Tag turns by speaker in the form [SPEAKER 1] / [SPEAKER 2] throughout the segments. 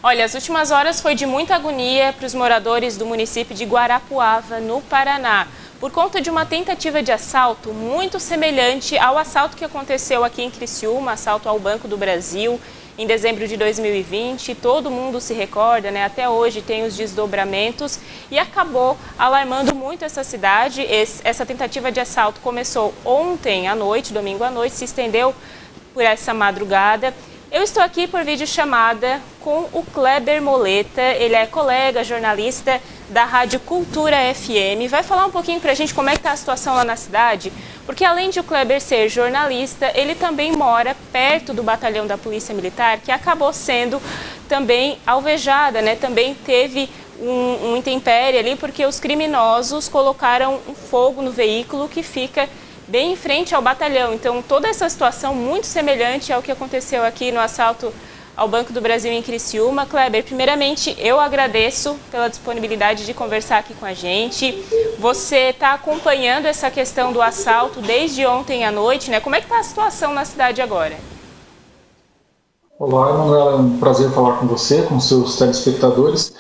[SPEAKER 1] Olha, as últimas horas foi de muita agonia para os moradores do município de Guarapuava, no Paraná, por conta de uma tentativa de assalto muito semelhante ao assalto que aconteceu aqui em Criciúma, assalto ao Banco do Brasil, em dezembro de 2020. Todo mundo se recorda, né? Até hoje tem os desdobramentos e acabou alarmando muito essa cidade. Essa tentativa de assalto começou ontem à noite, domingo à noite, se estendeu por essa madrugada. Eu estou aqui por videochamada com o Kleber Moleta, ele é colega, jornalista da Rádio Cultura FM. Vai falar um pouquinho para a gente como é que está a situação lá na cidade, porque além de o Kleber ser jornalista, ele também mora perto do batalhão da Polícia Militar, que acabou sendo também alvejada, né? Também teve um intempérie ali, porque os criminosos colocaram um fogo no veículo que fica bem em frente ao batalhão. Então, toda essa situação muito semelhante ao que aconteceu aqui no assalto ao Banco do Brasil em Criciúma. Kleber, primeiramente, eu agradeço pela disponibilidade de conversar aqui com a gente. Você está acompanhando essa questão do assalto desde ontem à noite, né? Como é que está a situação na cidade agora?
[SPEAKER 2] Olá, Emanuela, é um prazer falar com você, com seus telespectadores.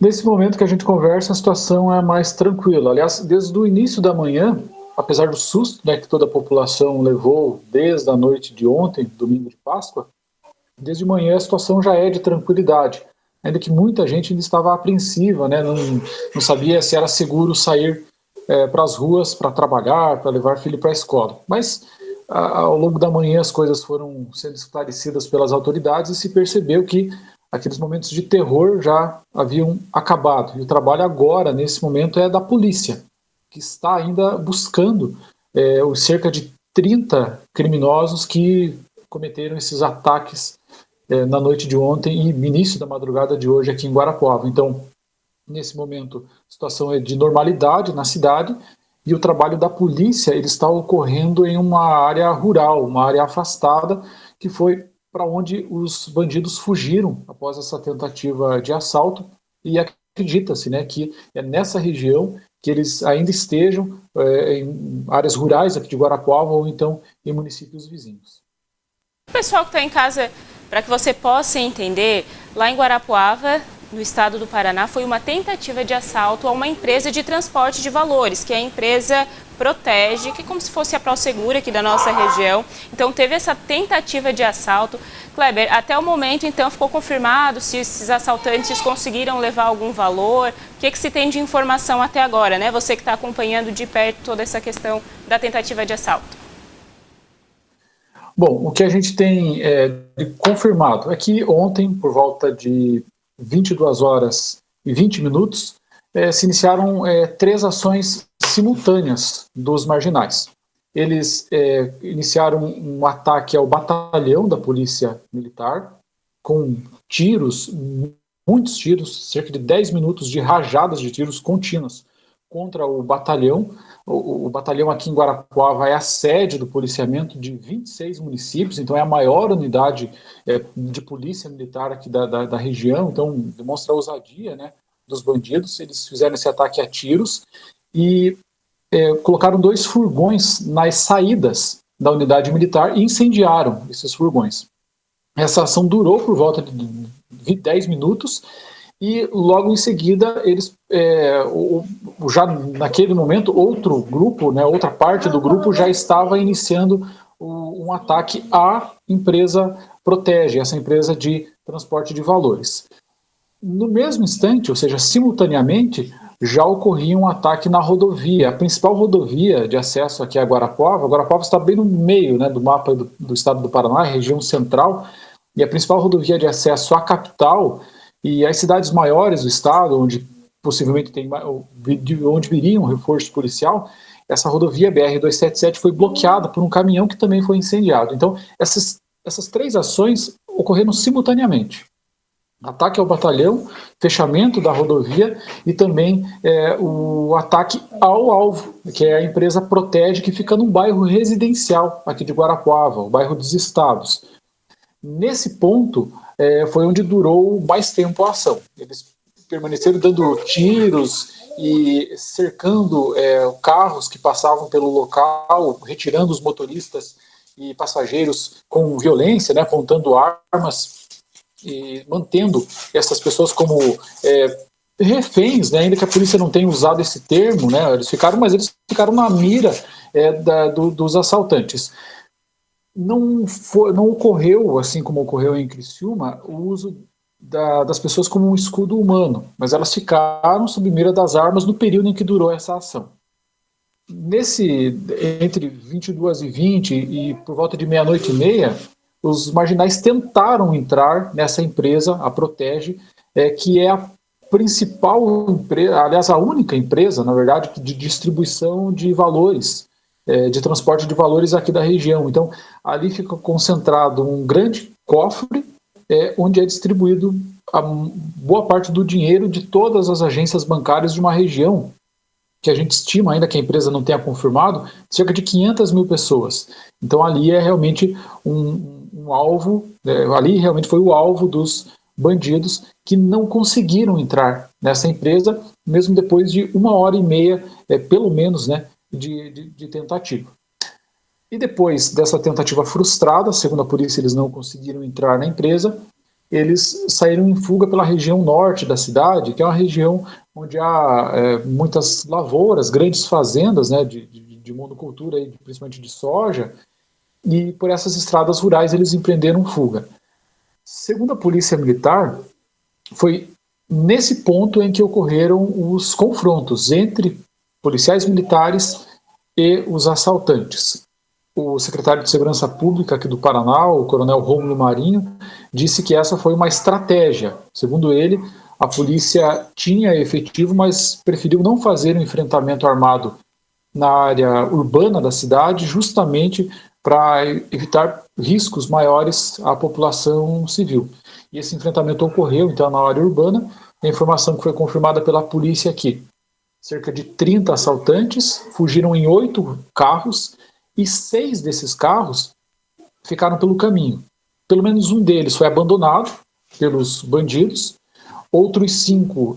[SPEAKER 2] Nesse momento que a gente conversa, a situação é mais tranquila. Aliás, desde o início da manhã, apesar do susto, né, que toda a população levou desde a noite de ontem, domingo de Páscoa, desde manhã a situação já é de tranquilidade, ainda que muita gente ainda estava apreensiva, né, não sabia se era seguro sair para as ruas para trabalhar, para levar filho para a escola. Mas ao longo da manhã as coisas foram sendo esclarecidas pelas autoridades e se percebeu que aqueles momentos de terror já haviam acabado. E o trabalho agora, nesse momento, é da polícia, que está ainda buscando os cerca de 30 criminosos que cometeram esses ataques na noite de ontem e no início da madrugada de hoje aqui em Guarapuava. Então, nesse momento, a situação é de normalidade na cidade e o trabalho da polícia ele está ocorrendo em uma área rural, uma área afastada, que foi para onde os bandidos fugiram após essa tentativa de assalto, e acredita-se, né, que é nessa região que eles ainda estejam em áreas rurais aqui de Guarapuava ou então em municípios vizinhos.
[SPEAKER 1] O pessoal que está em casa, para que você possa entender, lá em Guarapuava, no estado do Paraná, foi uma tentativa de assalto a uma empresa de transporte de valores, que é a empresa Protege, que é como se fosse a Prosegura aqui da nossa região. Então teve essa tentativa de assalto. Kleber, até o momento então ficou confirmado se esses assaltantes conseguiram levar algum valor? O que se tem de informação até agora, né? Você que está acompanhando de perto toda essa questão da tentativa de assalto.
[SPEAKER 2] Bom, o que a gente tem de confirmado é que ontem, por volta de 22 horas e 20 minutos, se iniciaram 3 ações simultâneas dos marginais. Eles iniciaram um ataque ao batalhão da Polícia Militar, com tiros, muitos tiros, cerca de 10 minutos de rajadas de tiros contínuas contra o batalhão. O batalhão aqui em Guarapuava é a sede do policiamento de 26 municípios, então é a maior unidade de polícia militar aqui da região, então demonstra a ousadia, né, dos bandidos. Eles fizeram esse ataque a tiros e colocaram 2 furgões nas saídas da unidade militar e incendiaram esses furgões. Essa ação durou por volta de 10 minutos e logo em seguida eles, já naquele momento, outro grupo, né, outra parte do grupo já estava iniciando um ataque à empresa Protege, essa empresa de transporte de valores. No mesmo instante, ou seja, simultaneamente, já ocorria um ataque na rodovia, a principal rodovia de acesso aqui a Guarapuava. Guarapuava está bem no meio, né, do mapa do estado do Paraná, região central, e a principal rodovia de acesso à capital e às cidades maiores do estado, onde possivelmente onde viria um reforço policial, essa rodovia BR-277 foi bloqueada por um caminhão que também foi incendiado. Então, essas 3 ações ocorreram simultaneamente. Ataque ao batalhão, fechamento da rodovia e também o ataque ao alvo, que é a empresa Protege, que fica num bairro residencial aqui de Guarapuava, o bairro dos Estados. Nesse ponto foi onde durou mais tempo a ação. Eles permaneceram dando tiros e cercando carros que passavam pelo local, retirando os motoristas e passageiros com violência, né, apontando armas. e mantendo essas pessoas como reféns, né, ainda que a polícia não tenha usado esse termo, né, eles ficaram na mira dos assaltantes. Não ocorreu, assim como ocorreu em Criciúma, o uso das pessoas como um escudo humano, mas elas ficaram sob mira das armas no período em que durou essa ação. Entre 22h20 e por volta de 00h30, os marginais tentaram entrar nessa empresa, a Protege, que é a principal empresa, aliás, a única empresa, na verdade, de distribuição de valores, de transporte de valores aqui da região. Então, ali fica concentrado um grande cofre, onde é distribuído a boa parte do dinheiro de todas as agências bancárias de uma região, que a gente estima, ainda que a empresa não tenha confirmado, cerca de 500 mil pessoas. Então, ali é realmente um alvo, ali realmente foi o alvo dos bandidos que não conseguiram entrar nessa empresa, mesmo depois de 1h30, pelo menos, né, de tentativa. E depois dessa tentativa frustrada, segundo a polícia, eles não conseguiram entrar na empresa, eles saíram em fuga pela região norte da cidade, que é uma região onde há muitas lavouras, grandes fazendas, né, de monocultura, principalmente de soja, e por essas estradas rurais eles empreenderam fuga. Segundo a polícia militar, foi nesse ponto em que ocorreram os confrontos entre policiais militares e os assaltantes. O secretário de Segurança Pública aqui do Paraná, o coronel Rômulo Marinho, disse que essa foi uma estratégia. Segundo ele, a polícia tinha efetivo, mas preferiu não fazer um enfrentamento armado na área urbana da cidade, justamente para evitar riscos maiores à população civil. E esse enfrentamento ocorreu, então, na área urbana. A informação que foi confirmada pela polícia aqui: cerca de 30 assaltantes fugiram em 8 carros, e 6 desses carros ficaram pelo caminho. Pelo menos um deles foi abandonado pelos bandidos. Outros 5,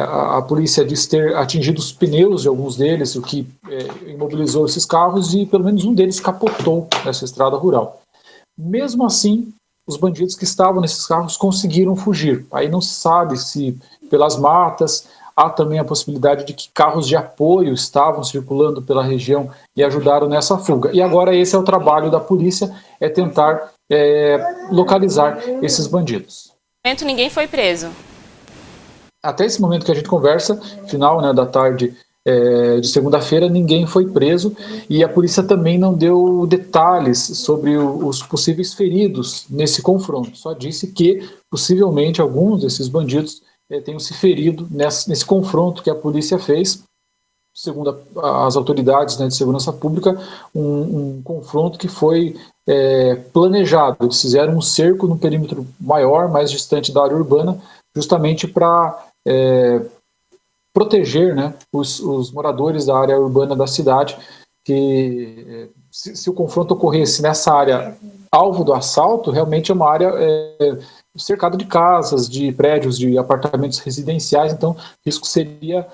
[SPEAKER 2] a polícia diz ter atingido os pneus de alguns deles, o que imobilizou esses carros, e pelo menos um deles capotou nessa estrada rural. Mesmo assim, os bandidos que estavam nesses carros conseguiram fugir. Aí não se sabe se pelas matas. Há também a possibilidade de que carros de apoio estavam circulando pela região e ajudaram nessa fuga. E agora esse é o trabalho da polícia, é tentar localizar esses bandidos.
[SPEAKER 1] No momento, ninguém foi preso.
[SPEAKER 2] Até esse momento que a gente conversa, final, né, da tarde de segunda-feira, ninguém foi preso, e a polícia também não deu detalhes sobre os possíveis feridos nesse confronto. Só disse que possivelmente alguns desses bandidos tenham se ferido nesse confronto que a polícia fez, segundo as autoridades, né, de segurança pública, um confronto que foi planejado. Eles fizeram um cerco no perímetro maior, mais distante da área urbana, justamente para proteger, né, os moradores da área urbana da cidade, que se o confronto ocorresse nessa área alvo do assalto, realmente é uma área cercado de casas, de prédios, de apartamentos residenciais, então o risco seria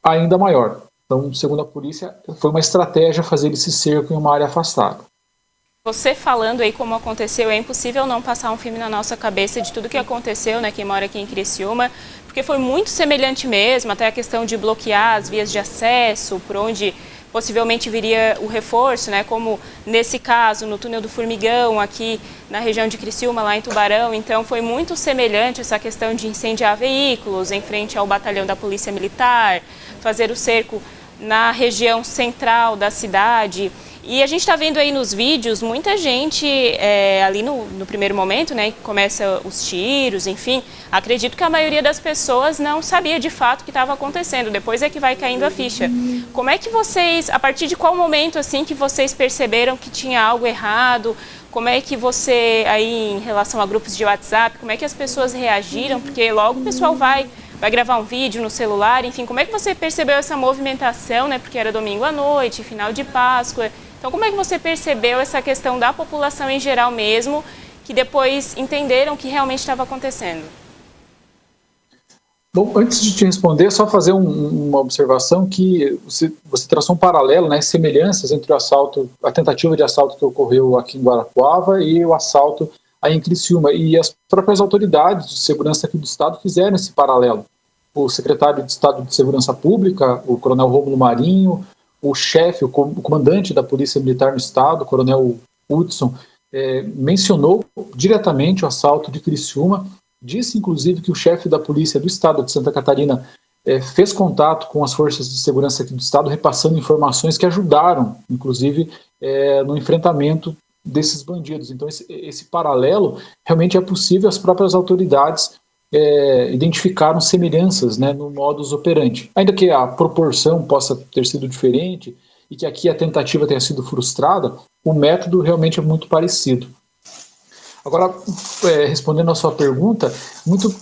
[SPEAKER 2] ainda maior. Então, segundo a polícia, foi uma estratégia fazer esse cerco em uma área afastada.
[SPEAKER 1] Você falando aí como aconteceu, é impossível não passar um filme na nossa cabeça de tudo que aconteceu, né, quem mora aqui em Criciúma, porque foi muito semelhante mesmo, até a questão de bloquear as vias de acesso, por onde possivelmente viria o reforço, né, como nesse caso no túnel do Formigão, aqui na região de Criciúma, lá em Tubarão. Então foi muito semelhante essa questão de incendiar veículos em frente ao batalhão da Polícia Militar, fazer o cerco na região central da cidade. E a gente está vendo aí nos vídeos muita gente ali no primeiro momento, né, que começa os tiros, enfim. Acredito que a maioria das pessoas não sabia de fato o que estava acontecendo, depois é que vai caindo a ficha. Como é que vocês, a partir de qual momento assim que vocês perceberam que tinha algo errado? Como é que você, aí em relação a grupos de WhatsApp, como é que as pessoas reagiram? Porque logo o pessoal vai gravar um vídeo no celular, enfim, como é que você percebeu essa movimentação, né, porque era domingo à noite, final de Páscoa. Então, como é que você percebeu essa questão da população em geral mesmo, que depois entenderam o que realmente estava acontecendo?
[SPEAKER 2] Bom, antes de te responder, só fazer uma observação que você traçou um paralelo, né, semelhanças entre o assalto, a tentativa de assalto que ocorreu aqui em Guarapuava e o assalto aí em Criciúma, e as próprias autoridades de segurança aqui do Estado fizeram esse paralelo. O secretário de Estado de Segurança Pública, o coronel Rômulo Marinho, o chefe, o comandante da Polícia Militar no Estado, o coronel Hudson, mencionou diretamente o assalto de Criciúma, disse inclusive que o chefe da Polícia do Estado de Santa Catarina fez contato com as forças de segurança aqui do Estado, repassando informações que ajudaram, inclusive, no enfrentamento desses bandidos. Então, esse paralelo realmente é possível, as próprias autoridades identificaram semelhanças, né, no modus operandi. Ainda que a proporção possa ter sido diferente e que aqui a tentativa tenha sido frustrada, o método realmente é muito parecido. Agora, respondendo a sua pergunta, muito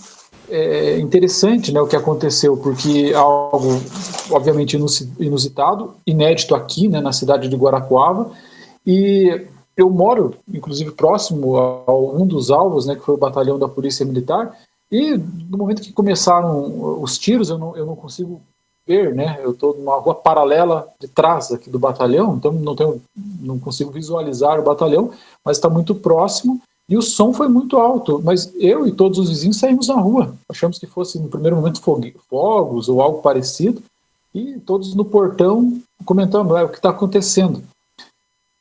[SPEAKER 2] interessante, né, o que aconteceu, porque é algo obviamente inusitado, inédito aqui, né, na cidade de Guarapuava, e eu moro, inclusive, próximo a um dos alvos, né, que foi o batalhão da Polícia Militar, e no momento que começaram os tiros, eu não consigo ver, né, eu estou numa rua paralela de trás aqui do batalhão, então não consigo visualizar o batalhão, mas está muito próximo, e o som foi muito alto, mas eu e todos os vizinhos saímos na rua. Achamos que fosse, no primeiro momento, fogos ou algo parecido, e todos no portão comentando o que está acontecendo.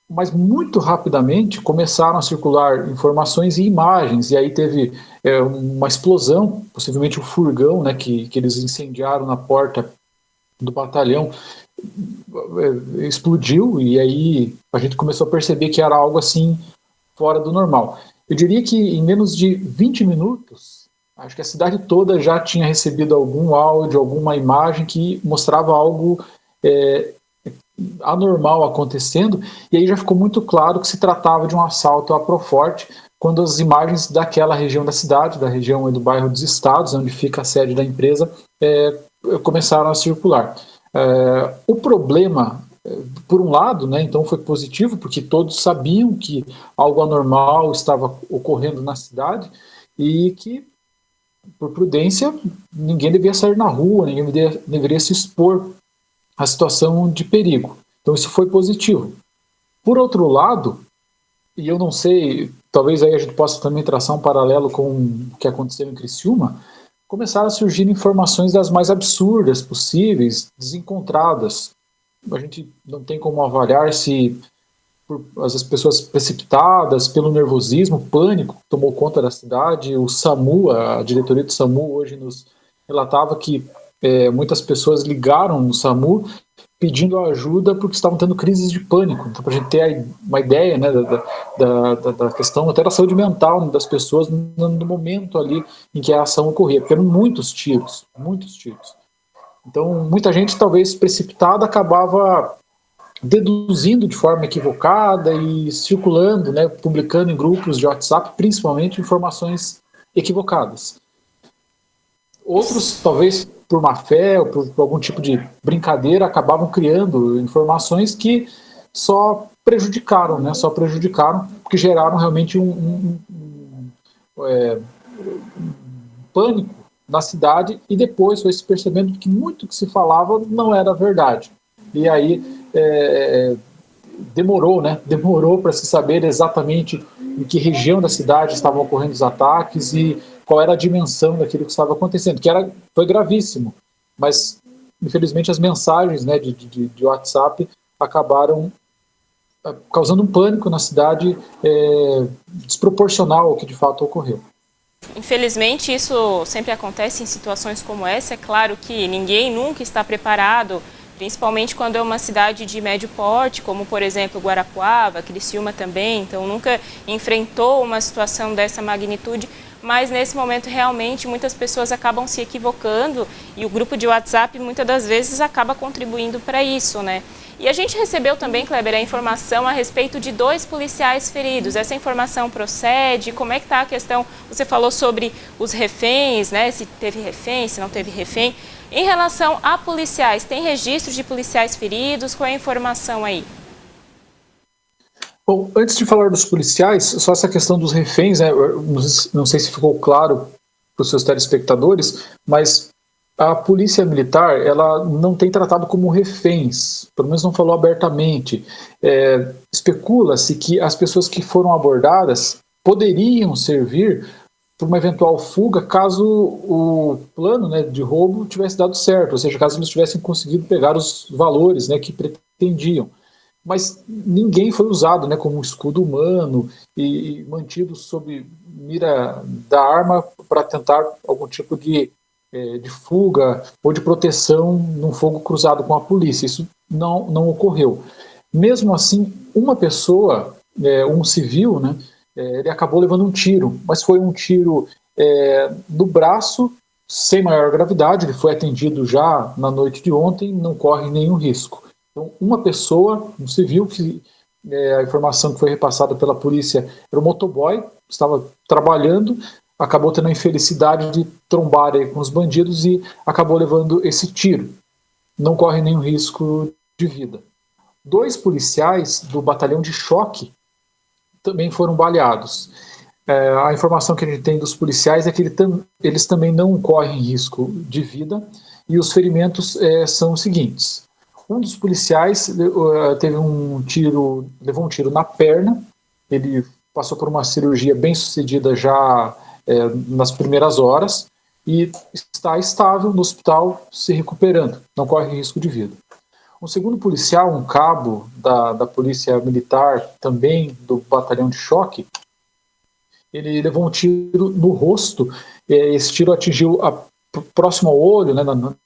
[SPEAKER 2] Mas muito rapidamente começaram a circular informações e imagens, e aí teve uma explosão, possivelmente o furgão, né, que eles incendiaram na porta do batalhão, explodiu, e aí a gente começou a perceber que era algo assim fora do normal. Eu diria que em menos de 20 minutos, acho que a cidade toda já tinha recebido algum áudio, alguma imagem que mostrava algo anormal acontecendo, e aí já ficou muito claro que se tratava de um assalto à Proforte, quando as imagens daquela região da cidade, da região do bairro dos Estados, onde fica a sede da empresa, começaram a circular. O problema, por um lado, né, então foi positivo, porque todos sabiam que algo anormal estava ocorrendo na cidade e que, por prudência, ninguém devia sair na rua, ninguém deveria se expor à situação de perigo. Então isso foi positivo. Por outro lado, e eu não sei, talvez aí a gente possa também traçar um paralelo com o que aconteceu em Criciúma, começaram a surgir informações das mais absurdas possíveis, desencontradas. A gente não tem como avaliar se as pessoas precipitadas pelo nervosismo, pânico que tomou conta da cidade. O SAMU, a diretoria do SAMU hoje nos relatava que muitas pessoas ligaram no SAMU pedindo ajuda porque estavam tendo crises de pânico. Então, para a gente ter uma ideia, né, da questão até da saúde mental das pessoas no momento ali em que a ação ocorria, porque eram muitos tiros. Então, muita gente, talvez precipitada, acabava deduzindo de forma equivocada e circulando, né, publicando em grupos de WhatsApp, principalmente, informações equivocadas. Outros, talvez por má fé ou por algum tipo de brincadeira, acabavam criando informações que só prejudicaram, porque geraram realmente um pânico na cidade, e depois foi se percebendo que muito que se falava não era verdade. E aí demorou para se saber exatamente em que região da cidade estavam ocorrendo os ataques e qual era a dimensão daquilo que estava acontecendo, foi gravíssimo, mas infelizmente as mensagens, né, de WhatsApp acabaram causando um pânico na cidade desproporcional ao que de fato ocorreu.
[SPEAKER 1] Infelizmente, isso sempre acontece em situações como essa. É claro que ninguém nunca está preparado, principalmente quando é uma cidade de médio porte, como, por exemplo, Guarapuava, Criciúma também, então nunca enfrentou uma situação dessa magnitude, mas nesse momento realmente muitas pessoas acabam se equivocando e o grupo de WhatsApp muitas das vezes acaba contribuindo para isso, né? E a gente recebeu também, Kleber, a informação a respeito de 2 policiais feridos. Essa informação procede? Como é que está a questão? Você falou sobre os reféns, né? Se teve refém, se não teve refém. Em relação a policiais, tem registro de policiais feridos? Qual é a informação aí?
[SPEAKER 2] Bom, antes de falar dos policiais, só essa questão dos reféns, né? Não sei se ficou claro para os seus telespectadores, mas a polícia militar, ela não tem tratado como reféns, pelo menos não falou abertamente. Especula-se que as pessoas que foram abordadas poderiam servir para uma eventual fuga caso o plano, né, de roubo tivesse dado certo, ou seja, caso eles tivessem conseguido pegar os valores, né, que pretendiam. Mas ninguém foi usado, né, como um escudo humano e mantido sob mira da arma para tentar algum tipo de fuga ou de proteção num fogo cruzado com a polícia. Isso não ocorreu. Mesmo assim, uma pessoa, um civil, né, ele acabou levando um tiro, mas foi um tiro no braço, sem maior gravidade, ele foi atendido já na noite de ontem, não corre nenhum risco. Então, uma pessoa, um civil, que a informação que foi repassada pela polícia era um motoboy, estava trabalhando, acabou tendo a infelicidade de trombar com os bandidos e acabou levando esse tiro. Não corre nenhum risco de vida. 2 policiais do batalhão de choque também foram baleados. A informação que a gente tem dos policiais é que eles também não correm risco de vida, e os ferimentos são os seguintes. Um dos policiais levou um tiro na perna, ele passou por uma cirurgia bem sucedida já nas primeiras horas e está estável no hospital se recuperando, não corre risco de vida. Um segundo policial, um cabo da polícia militar, também do batalhão de choque, ele levou um tiro no rosto, esse tiro atingiu próximo ao olho, né,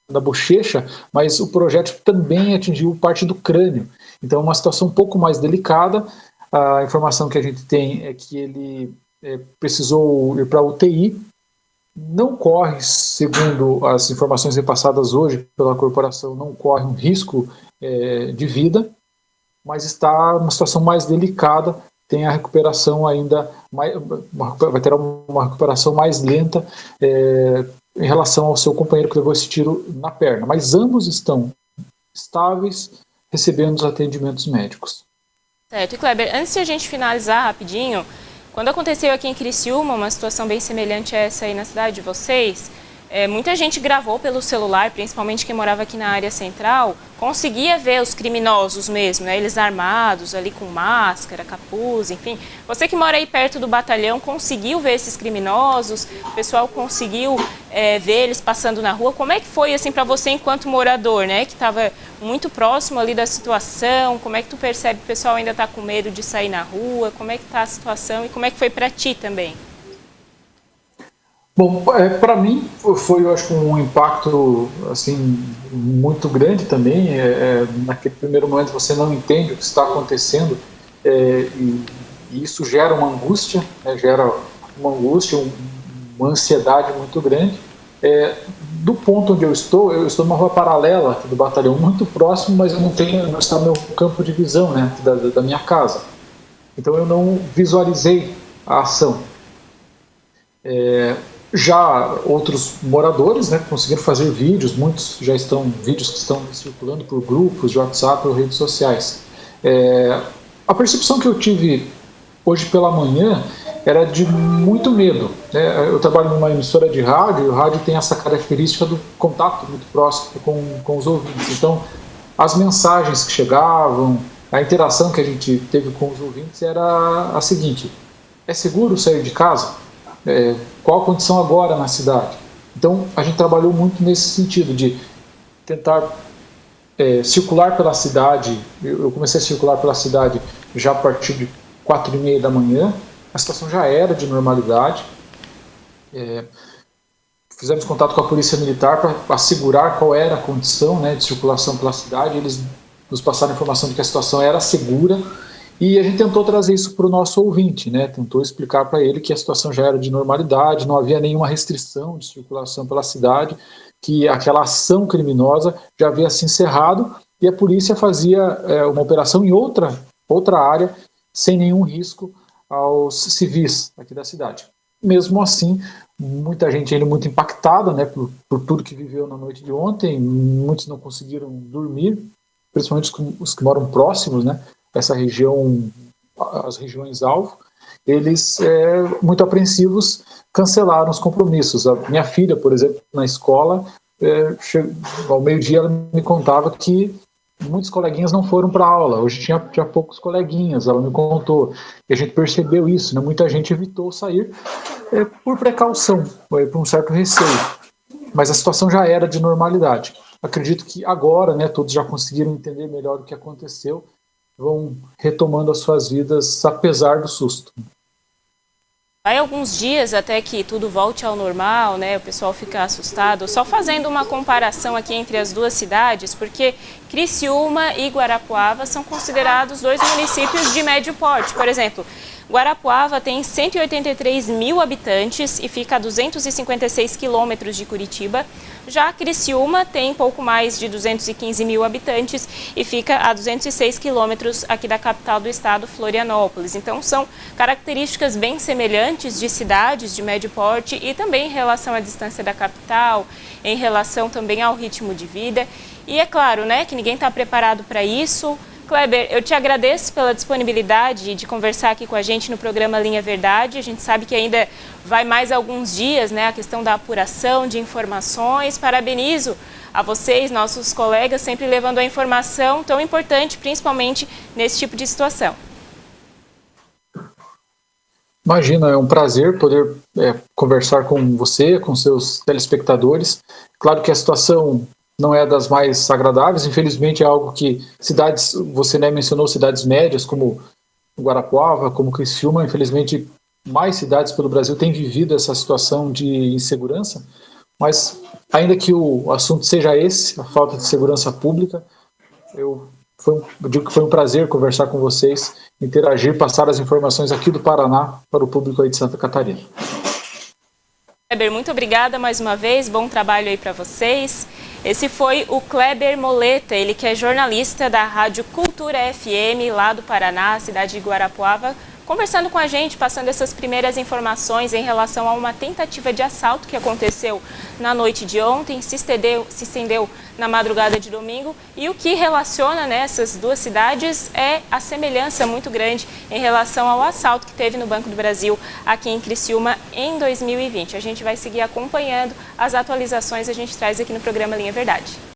[SPEAKER 2] na bochecha, mas o projétil também atingiu parte do crânio. Então é uma situação um pouco mais delicada. A informação que a gente tem é que ele precisou ir para a UTI, não corre, segundo as informações repassadas hoje pela corporação, não corre um risco de vida, mas está numa situação mais delicada, tem a recuperação ainda, vai ter uma recuperação mais lenta em relação ao seu companheiro que levou esse tiro na perna, mas ambos estão estáveis, recebendo os atendimentos médicos.
[SPEAKER 1] Certo, e Kleber, antes de a gente finalizar rapidinho, quando aconteceu aqui em Criciúma, uma situação bem semelhante a essa aí na cidade de vocês, muita gente gravou pelo celular, principalmente quem morava aqui na área central, conseguia ver os criminosos mesmo, né? Eles armados ali com máscara, capuz, enfim. Você que mora aí perto do batalhão, conseguiu ver esses criminosos? O pessoal conseguiu ver eles passando na rua? Como é que foi assim para você enquanto morador, né? Que estava muito próximo ali da situação? Como é que tu percebe que o pessoal ainda está com medo de sair na rua? Como é que está a situação e como é que foi para ti também?
[SPEAKER 2] Bom, para mim foi, eu acho, um impacto assim muito grande também. Naquele primeiro momento você não entende o que está acontecendo e isso gera uma angústia, uma ansiedade muito grande. Do ponto onde eu estou numa rua paralela aqui do batalhão, muito próximo, mas eu não está no meu campo de visão, né, da minha casa. Então eu não visualizei a ação. Já outros moradores, né, conseguiram fazer vídeos, muitos já estão vídeos que estão circulando por grupos de WhatsApp ou redes sociais. A percepção que eu tive hoje pela manhã era de muito medo, né? Eu trabalho numa emissora de rádio, e o rádio tem essa característica do contato muito próximo com os ouvintes. Então, as mensagens que chegavam, a interação que a gente teve com os ouvintes era a seguinte: é seguro sair de casa? Qual a condição agora na cidade? Então a gente trabalhou muito nesse sentido de tentar circular pela cidade. Eu comecei a circular pela cidade já a partir de 4h30 da manhã, a situação já era de normalidade. Fizemos contato com a Polícia Militar para assegurar qual era a condição, né, de circulação pela cidade. Eles nos passaram a informação de que a situação era segura. E a gente tentou trazer isso para o nosso ouvinte, né? Tentou explicar para ele que a situação já era de normalidade, não havia nenhuma restrição de circulação pela cidade, que aquela ação criminosa já havia se encerrado e a polícia fazia uma operação em outra área, sem nenhum risco aos civis aqui da cidade. Mesmo assim, muita gente ainda muito impactada, né, por tudo que viveu na noite de ontem, muitos não conseguiram dormir, principalmente os que moram próximos, né? Essa região, as regiões-alvo, eles, muito apreensivos, cancelaram os compromissos. A minha filha, por exemplo, na escola, ao meio-dia ela me contava que muitos coleguinhas não foram para aula. Hoje tinha poucos coleguinhas, ela me contou. E a gente percebeu isso, né? Muita gente evitou sair por precaução, por um certo receio. Mas a situação já era de normalidade. Acredito que agora, né, todos já conseguiram entender melhor o que aconteceu, vão retomando as suas vidas apesar do susto.
[SPEAKER 1] Vai alguns dias até que tudo volte ao normal, né? O pessoal fica assustado. Só fazendo uma comparação aqui entre as duas cidades, porque Criciúma e Guarapuava são considerados dois municípios de médio porte. Por exemplo, Guarapuava tem 183 mil habitantes e fica a 256 quilômetros de Curitiba. Já Criciúma tem pouco mais de 215 mil habitantes e fica a 206 quilômetros aqui da capital do estado, Florianópolis. Então são características bem semelhantes de cidades de médio porte e também em relação à distância da capital, em relação também ao ritmo de vida. E é claro, né, que ninguém está preparado para isso. Kleber, eu te agradeço pela disponibilidade de conversar aqui com a gente no programa Linha Verdade. A gente sabe que ainda vai mais alguns dias, né, a questão da apuração de informações. Parabenizo a vocês, nossos colegas, sempre levando a informação tão importante, principalmente nesse tipo de situação.
[SPEAKER 2] Imagina, é um prazer poder conversar com você, com seus telespectadores. Claro que a situação não é das mais agradáveis, infelizmente é algo que cidades, você mencionou cidades médias como Guarapuava, como Criciúma, infelizmente mais cidades pelo Brasil têm vivido essa situação de insegurança, mas ainda que o assunto seja esse, a falta de segurança pública, eu digo que foi um prazer conversar com vocês, interagir, passar as informações aqui do Paraná para o público aí de Santa Catarina.
[SPEAKER 1] Kleber, muito obrigada mais uma vez, bom trabalho aí para vocês. Esse foi o Kleber Moleta, ele que é jornalista da Rádio Cultura FM, lá do Paraná, cidade de Guarapuava, conversando com a gente, passando essas primeiras informações em relação a uma tentativa de assalto que aconteceu na noite de ontem, se estendeu na madrugada de domingo, e o que relaciona essas duas cidades é a semelhança muito grande em relação ao assalto que teve no Banco do Brasil aqui em Criciúma em 2020. A gente vai seguir acompanhando as atualizações, a gente traz aqui no programa Linha Verdade.